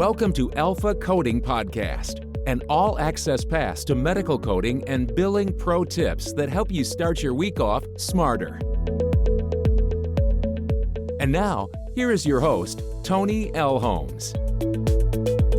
Welcome to Alpha Coding Podcast, an all-access pass to medical coding and billing pro tips that help you start your week off smarter. And now, here is your host, Toni Elhoms.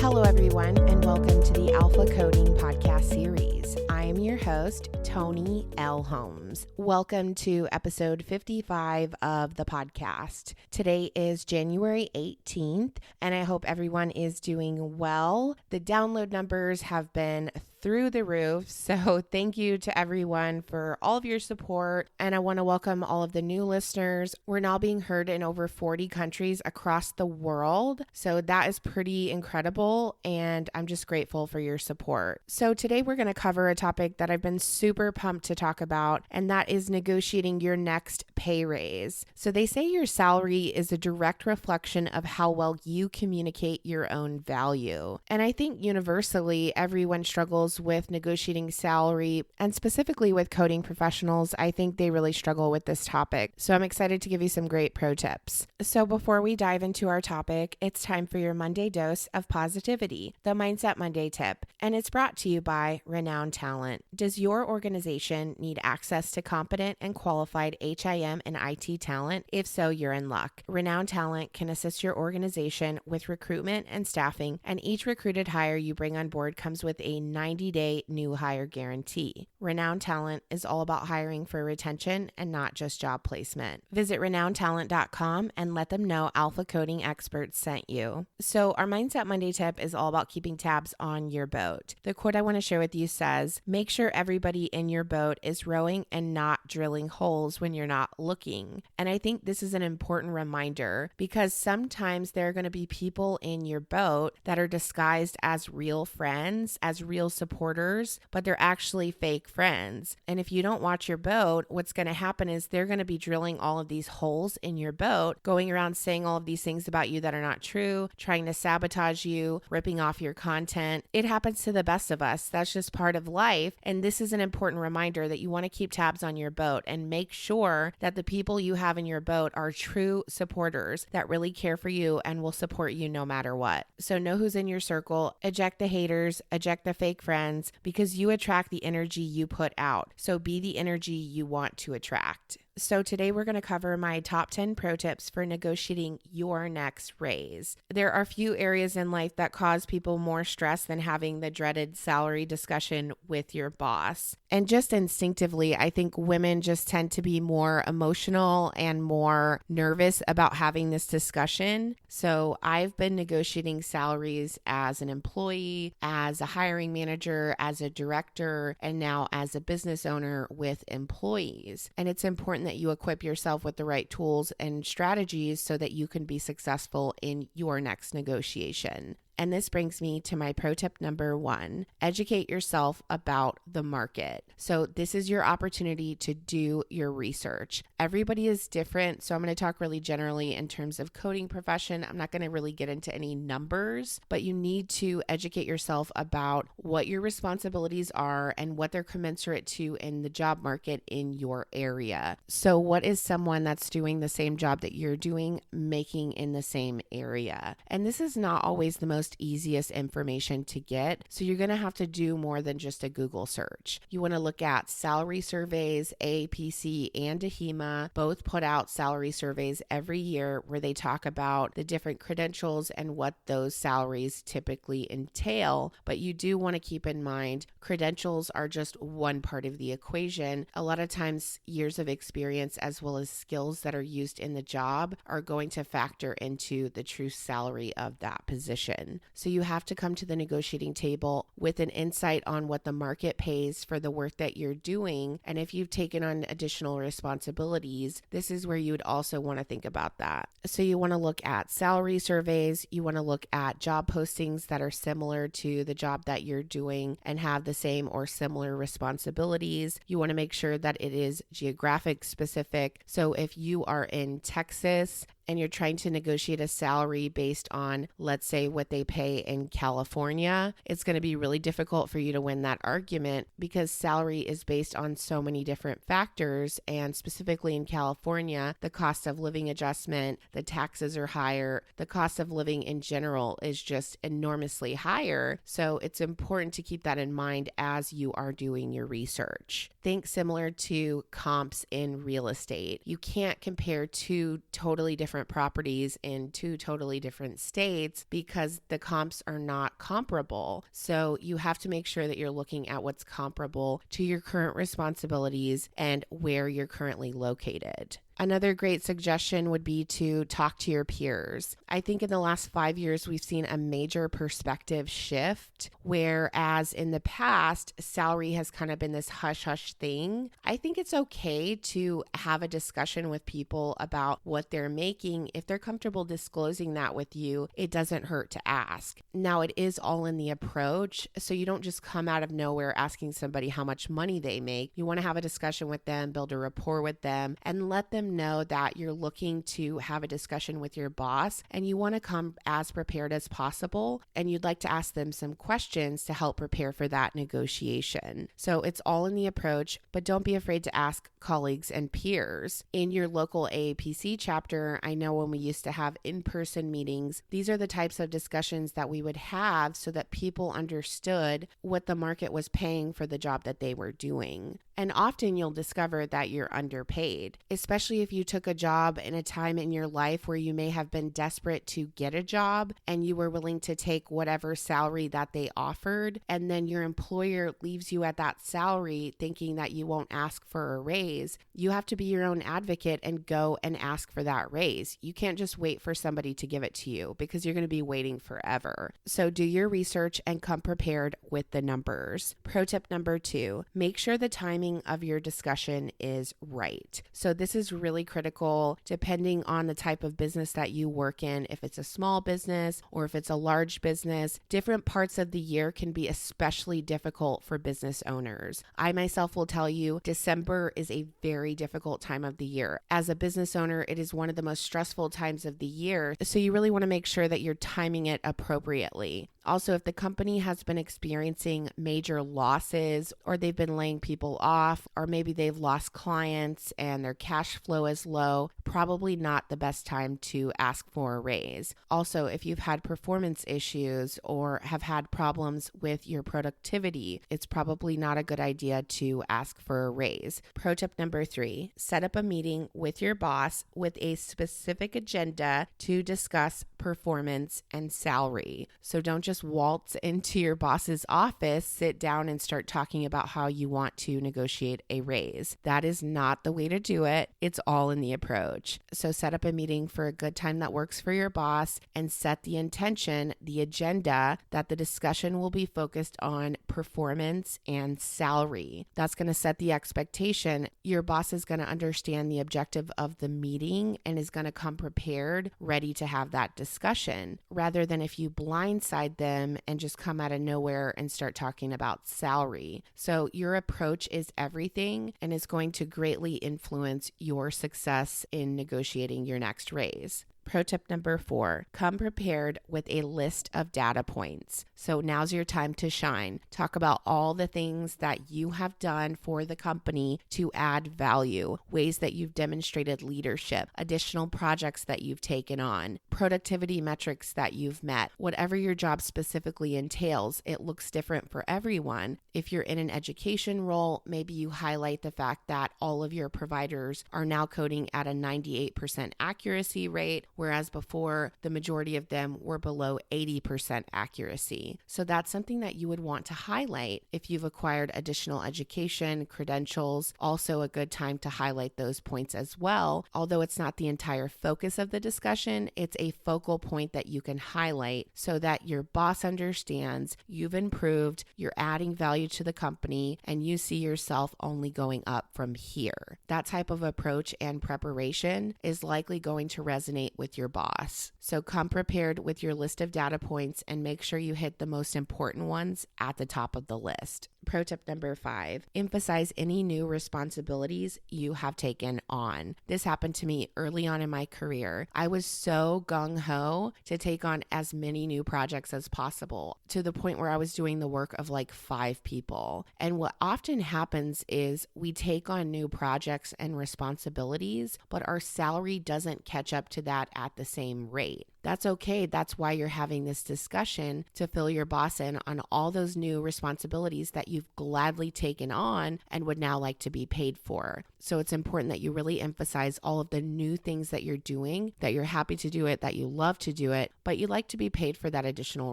Hello, everyone, and welcome to the Alpha Coding Podcast series. I am your host, Toni Elhoms. Welcome to episode 55 of the podcast. Today is January 18th, and I hope everyone is doing well. The download numbers have been through the roof, so thank you to everyone for all of your support, and I want to welcome all of the new listeners. We're now being heard in over 40 countries across the world, so that is pretty incredible, and I'm just grateful for your support. So today we're going to cover a topic that I've been super pumped to talk about, and that is negotiating your next pay raise. So they say your salary is a direct reflection of how well you communicate your own value, and I think universally everyone struggles with negotiating salary, and specifically with coding professionals, I think they really struggle with this topic. So I'm excited to give you some great pro tips. So before we dive into our topic, it's time for your Monday dose of positivity, the Mindset Monday tip, and it's brought to you by Renowned Talent. Does your organization need access to competent and qualified HIM and IT talent? If so, you're in luck. Renowned Talent can assist your organization with recruitment and staffing, and each recruited hire you bring on board comes with a 90-day new hire guarantee. Renowned Talent is all about hiring for retention and not just job placement. Visit renownedtalent.com and let them know Alpha Coding Experts sent you. So our Mindset Monday tip is all about keeping tabs on your boat. The quote I want to share with you says, "Make sure everybody in your boat is rowing and not drilling holes when you're not looking." And I think this is an important reminder because sometimes there are going to be people in your boat that are disguised as real friends, as real supporters, but they're actually fake friends. And if you don't watch your boat, what's going to happen is they're going to be drilling all of these holes in your boat, going around saying all of these things about you that are not true, trying to sabotage you, ripping off your content. It happens to the best of us. That's just part of life. And this is an important reminder that you want to keep tabs on your boat and make sure that the people you have in your boat are true supporters that really care for you and will support you no matter what. So know who's in your circle, eject the haters, eject the fake friends, because you attract the energy you put out. So be the energy you want to attract. So today we're going to cover my top 10 pro tips for negotiating your next raise. There are few areas in life that cause people more stress than having the dreaded salary discussion with your boss. And just instinctively, I think women just tend to be more emotional and more nervous about having this discussion. So I've been negotiating salaries as an employee, as a hiring manager, as a director, and now as a business owner with employees. And it's important that you equip yourself with the right tools and strategies so that you can be successful in your next negotiation. And this brings me to my pro tip number 1, educate yourself about the market. So this is your opportunity to do your research. Everybody is different, so I'm going to talk really generally in terms of coding profession. I'm not going to really get into any numbers, but you need to educate yourself about what your responsibilities are and what they're commensurate to in the job market in your area. So what is someone that's doing the same job that you're doing making in the same area? And this is not always the most easiest information to get. So you're going to have to do more than just a Google search. You want to look at salary surveys. APC and AHIMA both put out salary surveys every year where they talk about the different credentials and what those salaries typically entail. But you do want to keep in mind credentials are just one part of the equation. A lot of times years of experience as well as skills that are used in the job are going to factor into the true salary of that position. So you have to come to the negotiating table with an insight on what the market pays for the work that you're doing. And if you've taken on additional responsibilities, this is where you would also want to think about that. So you want to look at salary surveys. You want to look at job postings that are similar to the job that you're doing and have the same or similar responsibilities. You want to make sure that it is geographic specific. So if you are in Texas and you're trying to negotiate a salary based on, let's say, what they pay in California, it's going to be really difficult for you to win that argument because salary is based on so many different factors. And specifically in California, the cost of living adjustment, the taxes are higher, the cost of living in general is just enormously higher. So it's important to keep that in mind as you are doing your research. Think similar to comps in real estate. You can't compare two totally different properties in two totally different states because the comps are not comparable. So you have to make sure that you're looking at what's comparable to your current responsibilities and where you're currently located. Another great suggestion would be to talk to your peers. I think in the last 5 years, we've seen a major perspective shift, whereas in the past, salary has kind of been this hush-hush thing. I think it's okay to have a discussion with people about what they're making. If they're comfortable disclosing that with you, it doesn't hurt to ask. Now, it is all in the approach, so you don't just come out of nowhere asking somebody how much money they make. You want to have a discussion with them, build a rapport with them, and let them know that you're looking to have a discussion with your boss and you want to come as prepared as possible, and you'd like to ask them some questions to help prepare for that negotiation. So it's all in the approach, but don't be afraid to ask colleagues and peers. In your local AAPC chapter, I know when we used to have in-person meetings, these are the types of discussions that we would have so that people understood what the market was paying for the job that they were doing. And often you'll discover that you're underpaid, especially if you took a job in a time in your life where you may have been desperate to get a job and you were willing to take whatever salary that they offered. And then your employer leaves you at that salary thinking that you won't ask for a raise. You have to be your own advocate and go and ask for that raise. You can't just wait for somebody to give it to you because you're going to be waiting forever. So do your research and come prepared with the numbers. Pro tip number 2, make sure the timing of your discussion is right. So this is really critical depending on the type of business that you work in. If it's a small business or if it's a large business, different parts of the year can be especially difficult for business owners. I myself will tell you, December is a very difficult time of the year. As a business owner, it is one of the most stressful times of the year. So you really want to make sure that you're timing it appropriately. Also, if the company has been experiencing major losses or they've been laying people off, or maybe they've lost clients and their cash flow is low, probably not the best time to ask for a raise. Also, if you've had performance issues or have had problems with your productivity, it's probably not a good idea to ask for a raise. Pro tip number 3, set up a meeting with your boss with a specific agenda to discuss performance and salary. So don't just waltz into your boss's office, sit down and start talking about how you want to negotiate a raise. That is not the way to do it. It's all in the approach. So set up a meeting for a good time that works for your boss and set the intention, the agenda, that the discussion will be focused on performance and salary. That's going to set the expectation. Your boss is going to understand the objective of the meeting and is going to come prepared, ready to have that discussion, rather than if you blindside them and just come out of nowhere and start talking about salary. So your approach is everything and is going to greatly influence your success in negotiating your next raise. Pro tip number 4, come prepared with a list of data points. So now's your time to shine. Talk about all the things that you have done for the company to add value, ways that you've demonstrated leadership, additional projects that you've taken on, productivity metrics that you've met. Whatever your job specifically entails, it looks different for everyone. If you're in an education role, maybe you highlight the fact that all of your providers are now coding at a 98% accuracy rate, whereas before the majority of them were below 80% accuracy. So that's something that you would want to highlight. If you've acquired additional education, credentials, also a good time to highlight those points as well. Although it's not the entire focus of the discussion, it's a focal point that you can highlight so that your boss understands you've improved, you're adding value to the company, and you see yourself only going up from here. That type of approach and preparation is likely going to resonate with your boss. So come prepared with your list of data points and make sure you hit the most important ones at the top of the list. Pro tip number 5, emphasize any new responsibilities you have taken on. This happened to me early on in my career. I was so gung-ho to take on as many new projects as possible, to the point where I was doing the work of like 5 people. And what often happens is we take on new projects and responsibilities, but our salary doesn't catch up to that at the same rate. That's okay. That's why you're having this discussion, to fill your boss in on all those new responsibilities that you've gladly taken on and would now like to be paid for. So it's important that you really emphasize all of the new things that you're doing, that you're happy to do it, that you love to do it, but you like to be paid for that additional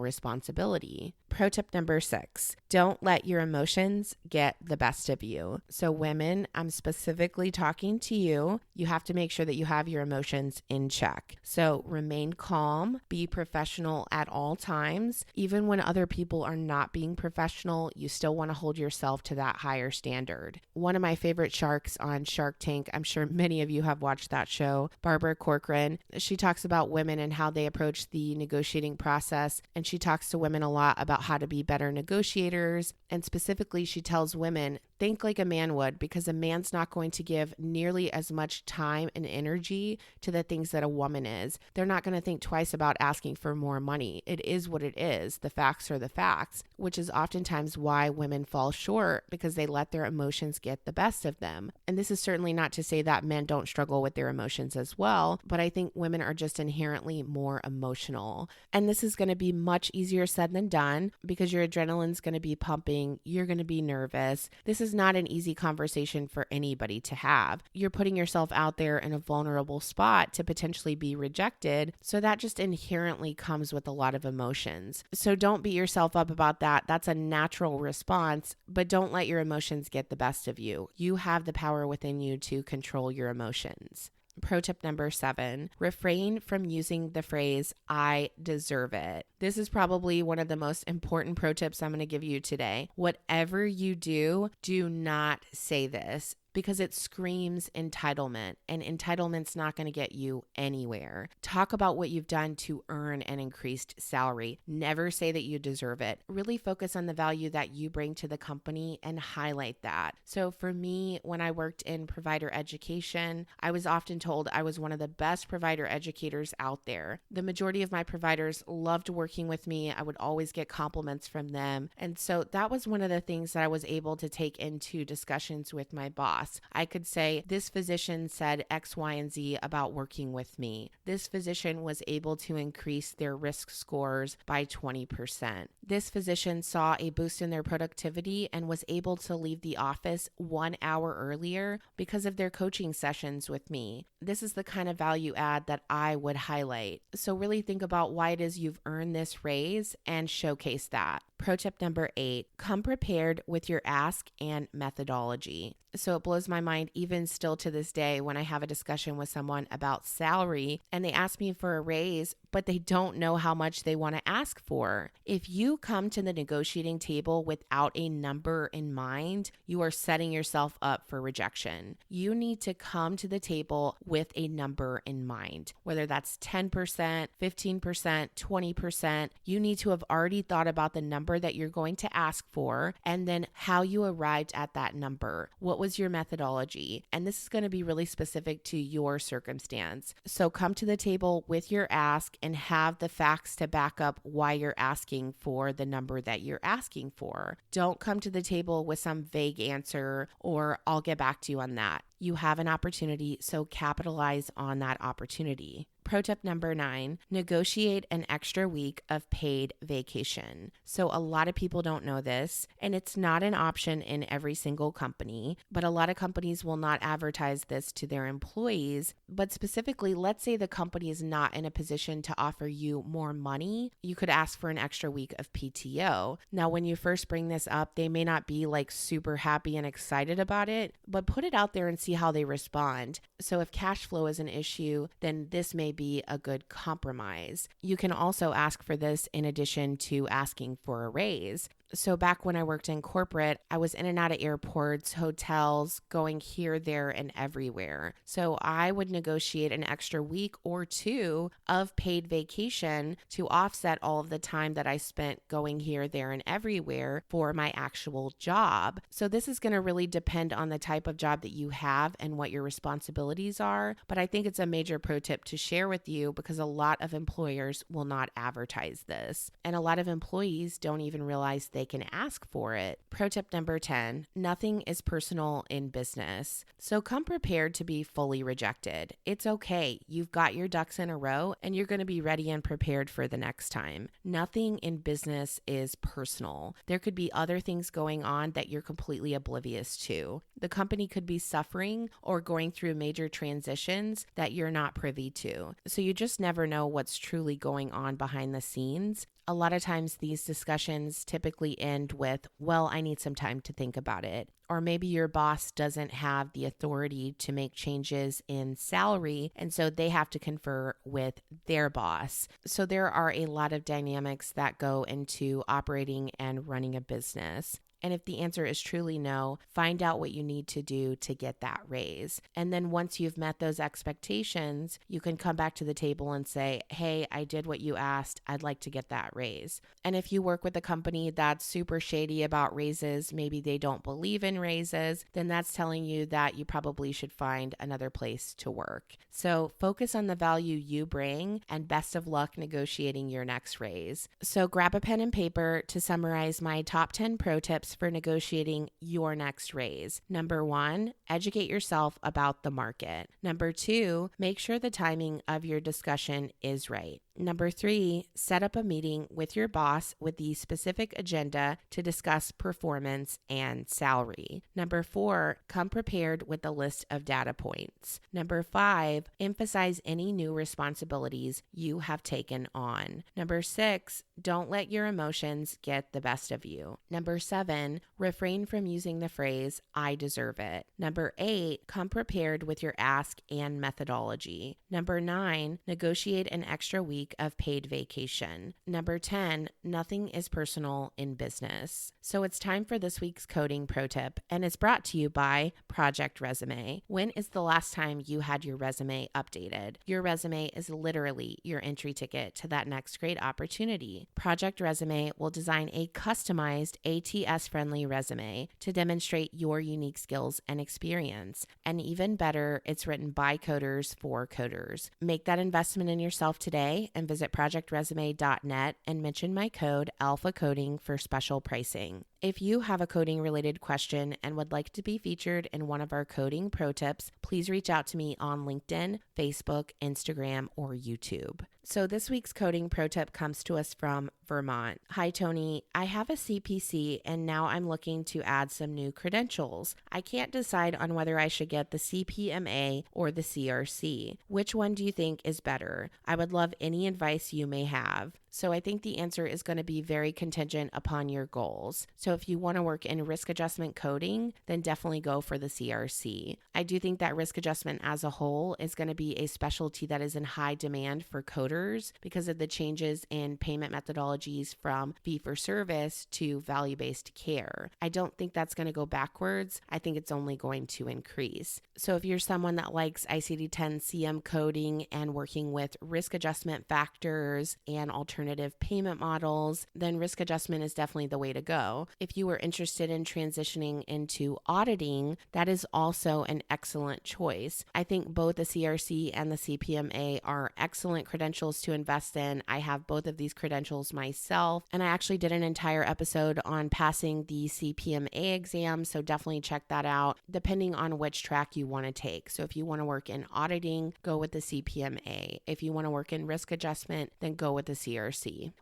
responsibility. Pro tip number 6, don't let your emotions get the best of you. So women, I'm specifically talking to you. You have to make sure that you have your emotions in check. So remain calm, be professional at all times. Even when other people are not being professional, you still want to hold yourself to that higher standard. One of my favorite sharks on Shark Tank, I'm sure many of you have watched that show, Barbara Corcoran, she talks about women and how they approach the negotiating process. And she talks to women a lot about how to be better negotiators. And specifically, she tells women, think like a man would, because a man's not going to give nearly as much time and energy to the things that a woman is. They're not going to think twice about asking for more money. It is what it is. The facts are the facts, which is oftentimes why women fall short, because they let their emotions get the best of them. And this is certainly not to say that men don't struggle with their emotions as well, but I think women are just inherently more emotional. And this is going to be much easier said than done, because your adrenaline's going to be pumping. You're going to be nervous. This is not an easy conversation for anybody to have. You're putting yourself out there in a vulnerable spot to potentially be rejected. So that just inherently comes with a lot of emotions. So don't beat yourself up about that. That's a natural response, but don't let your emotions get the best of you. You have the power within you to control your emotions. Pro tip number 7, refrain from using the phrase, I deserve it. This is probably one of the most important pro tips I'm going to give you today. Whatever you do, do not say this, because it screams entitlement, and entitlement's not going to get you anywhere. Talk about what you've done to earn an increased salary. Never say that you deserve it. Really focus on the value that you bring to the company and highlight that. So for me, when I worked in provider education, I was often told I was one of the best provider educators out there. The majority of my providers loved working with me. I would always get compliments from them. And so that was one of the things that I was able to take into discussions with my boss. I could say, this physician said X, Y, and Z about working with me. This physician was able to increase their risk scores by 20%. This physician saw a boost in their productivity and was able to leave the office 1 hour earlier because of their coaching sessions with me. This is the kind of value add that I would highlight. So really think about why it is you've earned this raise and showcase that. Pro tip number 8, come prepared with your ask and methodology. So it blows my mind even still to this day when I have a discussion with someone about salary and they ask me for a raise, but they don't know how much they want to ask for. If you come to the negotiating table without a number in mind, you are setting yourself up for rejection. You need to come to the table with a number in mind, whether that's 10%, 15%, 20%. You need to have already thought about the number that you're going to ask for and then how you arrived at that number. What was your methodology? And this is going to be really specific to your circumstance. So come to the table with your ask and have the facts to back up why you're asking for the number that you're asking for. Don't come to the table with some vague answer or I'll get back to you on that. You have an opportunity, so capitalize on that opportunity. Pro tip number 9, negotiate an extra week of paid vacation. So a lot of people don't know this, and it's not an option in every single company, but a lot of companies will not advertise this to their employees. But specifically, let's say the company is not in a position to offer you more money. You could ask for an extra week of PTO. Now, when you first bring this up, they may not be like super happy and excited about it, but put it out there and see how they respond. So if cash flow is an issue, then this may be a good compromise. You can also ask for this in addition to asking for a raise. So back when I worked in corporate, I was in and out of airports, hotels, going here, there, and everywhere. So I would negotiate an extra week or two of paid vacation to offset all of the time that I spent going here, there, and everywhere for my actual job. So this is going to really depend on the type of job that you have and what your responsibilities are. But I think it's a major pro tip to share with you because a lot of employers will not advertise this. And a lot of employees don't even realize they can ask for it. Pro tip number 10, nothing is personal in business. So come prepared to be fully rejected. It's okay. You've got your ducks in a row and you're going to be ready and prepared for the next time. Nothing in business is personal. There could be other things going on that you're completely oblivious to. The company could be suffering or going through major transitions that you're not privy to. So you just never know what's truly going on behind the scenes. A lot of times these discussions typically end with, well, I need some time to think about it. Or maybe your boss doesn't have the authority to make changes in salary, and so they have to confer with their boss. So there are a lot of dynamics that go into operating and running a business. And if the answer is truly no, find out what you need to do to get that raise. And then once you've met those expectations, you can come back to the table and say, hey, I did what you asked. I'd like to get that raise. And if you work with a company that's super shady about raises, maybe they don't believe in raises, then that's telling you that you probably should find another place to work. So focus on the value you bring and best of luck negotiating your next raise. So grab a pen and paper to summarize my top 10 pro tips for negotiating your next raise. Number 1, educate yourself about the market. Number 2, make sure the timing of your discussion is right. Number 3, set up a meeting with your boss with the specific agenda to discuss performance and salary. Number 4, come prepared with a list of data points. Number 5, emphasize any new responsibilities you have taken on. Number 6, don't let your emotions get the best of you. Number 7, refrain from using the phrase, I deserve it. Number 8, come prepared with your ask and methodology. Number 9, negotiate an extra week of paid vacation. Number 10, nothing is personal in business. So it's time for this week's coding pro tip, and it's brought to you by Project Resume. When is the last time you had your resume updated? Your resume is literally your entry ticket to that next great opportunity. Project Resume will design a customized ATS-friendly resume to demonstrate your unique skills and experience. And even better, it's written by coders for coders. Make that investment in yourself today and visit projectresume.net and mention my code ALPHACODING for special pricing. If you have a coding related question and would like to be featured in one of our coding pro tips, please reach out to me on LinkedIn, Facebook, Instagram, or YouTube. So this week's coding pro tip comes to us from Vermont. Hi, Toni. I have a CPC and now I'm looking to add some new credentials. I can't decide on whether I should get the CPMA or the CRC. Which one do you think is better? I would love any advice you may have. So I think the answer is going to be very contingent upon your goals. So if you want to work in risk adjustment coding, then definitely go for the CRC. I do think that risk adjustment as a whole is going to be a specialty that is in high demand for coders because of the changes in payment methodologies from fee-for-service to value-based care. I don't think that's going to go backwards. I think it's only going to increase. So if you're someone that likes ICD-10-CM coding and working with risk adjustment factors and alternative payment models, then risk adjustment is definitely the way to go. If you are interested in transitioning into auditing, that is also an excellent choice. I think both the CRC and the CPMA are excellent credentials to invest in. I have both of these credentials myself, and I actually did an entire episode on passing the CPMA exam, so definitely check that out depending on which track you want to take. So if you want to work in auditing, go with the CPMA. If you want to work in risk adjustment, then go with the CRC.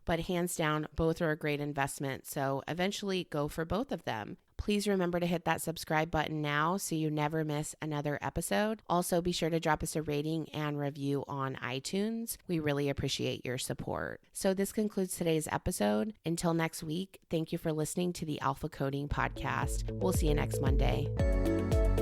But hands down, both are a great investment, so eventually go for both of them. Please remember to hit that subscribe button now so you never miss another episode. Also, be sure to drop us a rating and review on iTunes. We really appreciate your support. So this concludes today's episode. Until next week, thank you for listening to the Alpha Coding Podcast. We'll see you next Monday.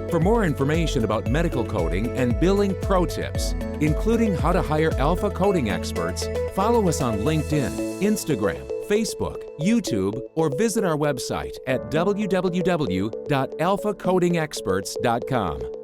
For more information about medical coding and billing pro tips, including how to hire alpha coding experts, follow us on LinkedIn, Instagram, Facebook, YouTube, or visit our website at www.alphacodingexperts.com.